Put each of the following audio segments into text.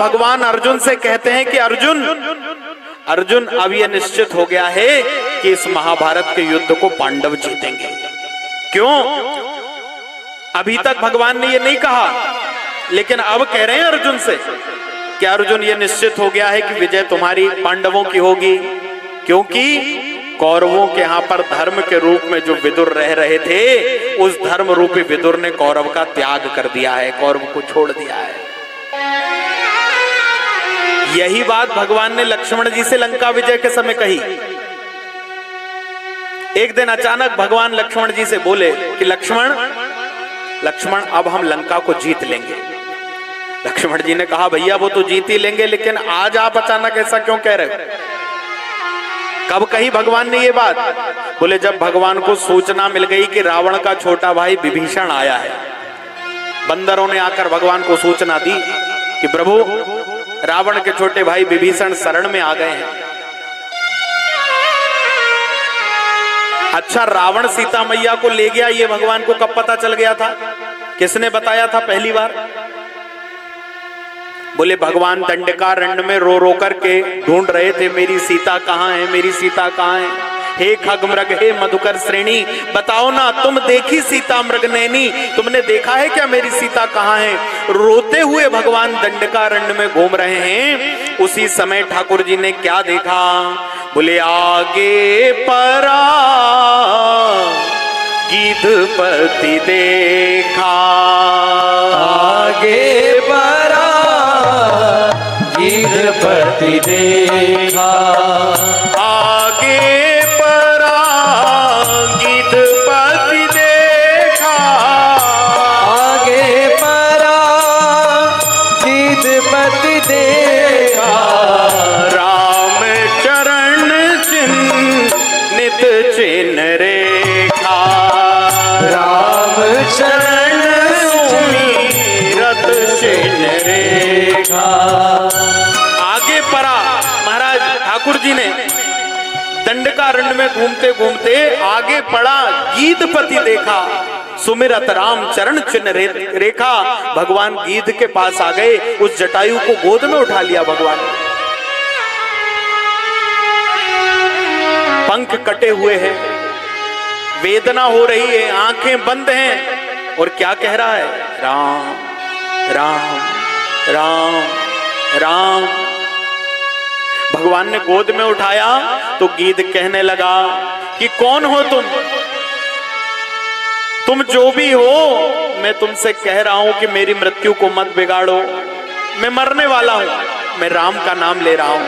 भगवान अर्जुन से कहते हैं कि अर्जुन अर्जुन अब यह निश्चित हो गया है कि इस महाभारत के युद्ध को पांडव जीतेंगे। क्यों? अभी तक भगवान ने यह नहीं कहा, लेकिन अब कह रहे हैं अर्जुन से कि अर्जुन यह निश्चित हो गया है कि विजय तुम्हारी पांडवों की होगी, क्योंकि कौरवों के यहां पर धर्म के रूप में जो विदुर रह रहे थे, उस धर्म रूपी विदुर ने कौरव का त्याग कर दिया है, कौरव को छोड़ दिया है। यही बात भगवान ने लक्ष्मण जी से लंका विजय के समय कही। एक दिन अचानक भगवान लक्ष्मण जी से बोले कि लक्ष्मण लक्ष्मण अब हम लंका को जीत लेंगे। लक्ष्मण जी ने कहा भैया वो तो जीत ही लेंगे, लेकिन आज आप अचानक ऐसा क्यों कह रहे हो? कब कही भगवान ने ये बात? बोले जब भगवान को सूचना मिल गई कि रावण का छोटा भाई विभीषण आया है। बंदरों ने आकर भगवान को सूचना दी कि प्रभु रावण के छोटे भाई विभीषण शरण में आ गए हैं। अच्छा, रावण सीता मैया को ले गया, ये भगवान को कब पता चल गया था? किसने बताया था पहली बार? बोले भगवान दंडकारण्य में रो रो करके ढूंढ रहे थे, मेरी सीता कहाँ है, मेरी सीता कहाँ है। हे खगमृग हे मधुकर श्रेणी, बताओ ना, तुम देखी सीता मृग नैनी, तुमने देखा है क्या मेरी सीता कहाँ है? रोते हुए भगवान दंडकारण्य में घूम रहे हैं। उसी समय ठाकुर जी ने क्या देखा? बोले आगे परा गिद्धपति देखा, आगे परा गिद्धपति देखा, आगे परा गिद्धपति देखा, आगे परा गिद्धपति देखा, राम चरण चिन्हित चिन्ह रेखा, राम चरण सुमिरत चिन्ह रेखा। आगे परा महाराज ठाकुर जी ने दंडकारण्य में घूमते घूमते आगे पड़ा गीधपति देखा, सुमिरत राम चरण चिन्ह रेखा। भगवान गीध के पास आ गए, उस जटायु को गोद में उठा लिया भगवान। पंख कटे हुए हैं, वेदना हो रही है, आंखें बंद हैं, और क्या कह रहा है? राम राम राम राम। भगवान ने गोद में उठाया तो गीध कहने लगा कि कौन हो तुम जो भी हो, मैं तुमसे कह रहा हूं कि मेरी मृत्यु को मत बिगाड़ो, मैं मरने वाला हूं, मैं राम का नाम ले रहा हूं,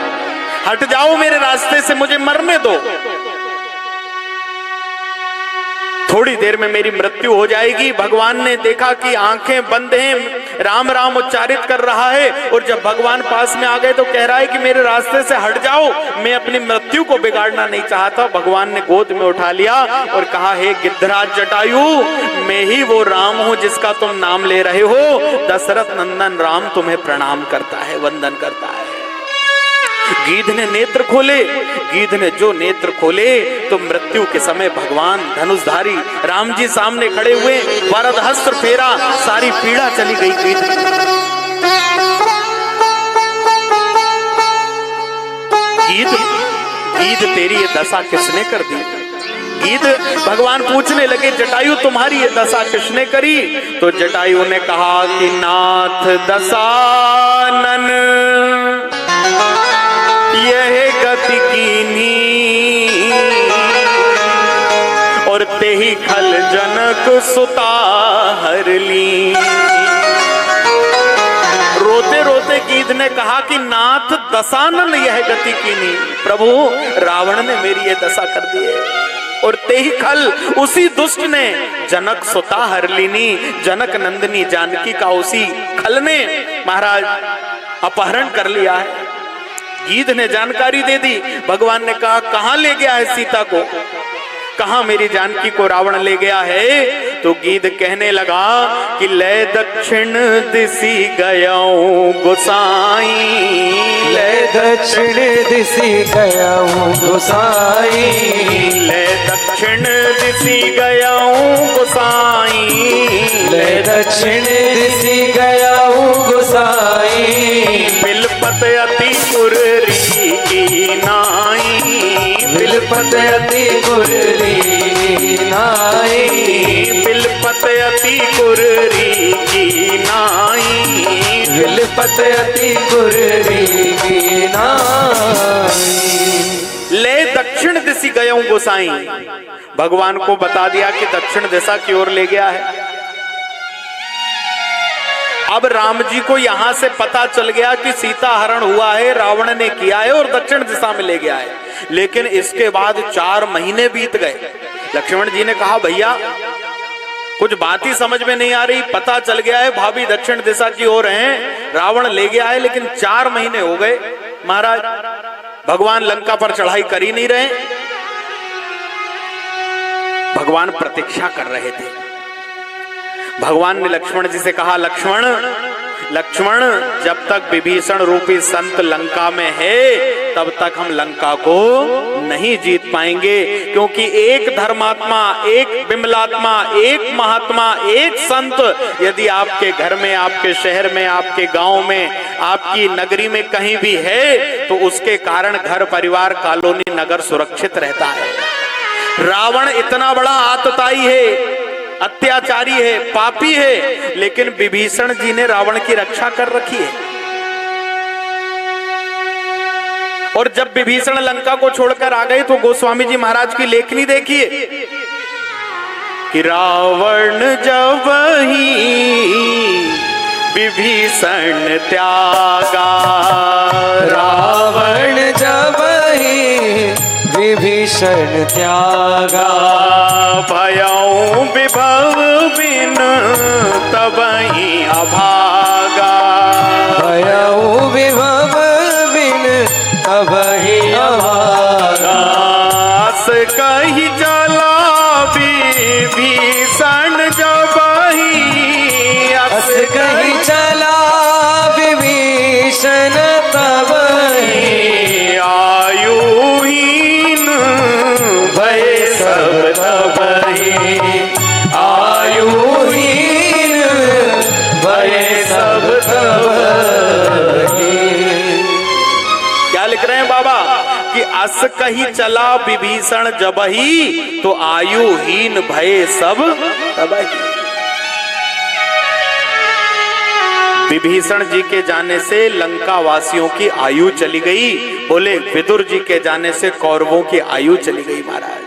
हट जाओ मेरे रास्ते से, मुझे मरने दो, थोड़ी देर में मेरी मृत्यु हो जाएगी। भगवान ने देखा कि आंखें बंद हैं, राम राम उच्चारित कर रहा है, और जब भगवान पास में आ गए तो कह रहा है कि मेरे रास्ते से हट जाओ, मैं अपनी मृत्यु को बिगाड़ना नहीं चाहता। भगवान ने गोद में उठा लिया और कहा, हे गिद्धराज जटायु, मैं ही वो राम हूं जिसका तुम नाम ले रहे हो। दशरथ नंदन राम तुम्हें प्रणाम करता है, वंदन करता है। गीध ने नेत्र खोले, गीध ने जो नेत्र खोले तो मृत्यु के समय भगवान धनुषधारी राम जी सामने खड़े हुए, वरद हस्त फेरा, सारी पीड़ा चली गई गीध की। गीध तेरी ये दशा किसने कर दी? गीध भगवान पूछने लगे, जटायु तुम्हारी ये दशा किसने करी? तो जटायु ने कहा कि नाथ दशानन यह गति कीन्ही, और तेहि खल जनक सुता हर ली। रोते रोते गीध ने कहा कि नाथ दशानन यह गति कीन्ही, प्रभु रावण ने मेरी ये दशा कर दी है, और तेहि खल उसी दुष्ट ने जनक सुता हर लीनी, जनक नंदिनी जानकी का उसी खल ने महाराज अपहरण कर लिया है। गीध ने जानकारी दे दी। भगवान ने कहा, कहां ले गया है सीता को, कहां मेरी जानकी को रावण ले गया है? तो गीध कहने लगा कि ले दक्षिण दिसी गयाऊं गोसाई, ले दक्षिण दिसी गयाऊं गोसाई, ले दक्षिण दिसी गयाऊं गोसाई, ले दक्षिण दिसी गयाऊं गोसाई, बिलपत अति कुररी की नाई, बिलपत अति कुररी नाई, बिलपत अति कुररी की नाई, बिलपत अति कुररी की नाई। ले दक्षिण दिशी गयाऊं गोसाई, भगवान को बता दिया कि दक्षिण दिशा की ओर ले गया है। अब राम जी को यहां से पता चल गया कि सीता हरण हुआ है, रावण ने किया है और दक्षिण दिशा में ले गया है। लेकिन इसके बाद 4 महीने बीत गए। लक्ष्मण जी ने कहा भैया कुछ बात ही समझ में नहीं आ रही, पता चल गया है भाभी दक्षिण दिशा की ओर हैं, रावण ले गया है, लेकिन 4 महीने हो गए महाराज, भगवान लंका पर चढ़ाई कर ही नहीं रहे। भगवान प्रतीक्षा कर रहे थे। भगवान ने लक्ष्मण जी से कहा लक्ष्मण लक्ष्मण, जब तक विभीषण रूपी संत लंका में है तब तक हम लंका को नहीं जीत पाएंगे, क्योंकि एक धर्मात्मा, एक विमलात्मा, एक महात्मा, एक संत यदि आपके घर में, आपके शहर में, आपके गांव में, आपकी नगरी में कहीं भी है तो उसके कारण घर परिवार कॉलोनी नगर सुरक्षित रहता है। रावण इतना बड़ा आतताई है, अत्याचारी है, पापी है, लेकिन विभीषण जी ने रावण की रक्षा कर रखी है। और जब विभीषण लंका को छोड़कर आ गए तो गोस्वामी जी महाराज की लेखनी देखिए कि रावण जब ही विभीषण त्यागा, रावण जब ही विभीषण त्यागा, भयऊ विभव बिन तबहि अभागा, भयऊ विभव बिन तबहि अभागा, अस कहि चला विभीषण जबहि, अस कहि चला विभीषण तबहि, आयुहीन भय सब तबहि, आयुहीन भय सब तबहि। क्या लिख रहे हैं बाबा कि अस कही चला विभीषण जबहि, तो आयुहीन भय सब तबहि। विभीषण जी के जाने से लंका वासियों की आयु चली गई, बोले विदुर जी के जाने से कौरवों की आयु चली गई महाराज।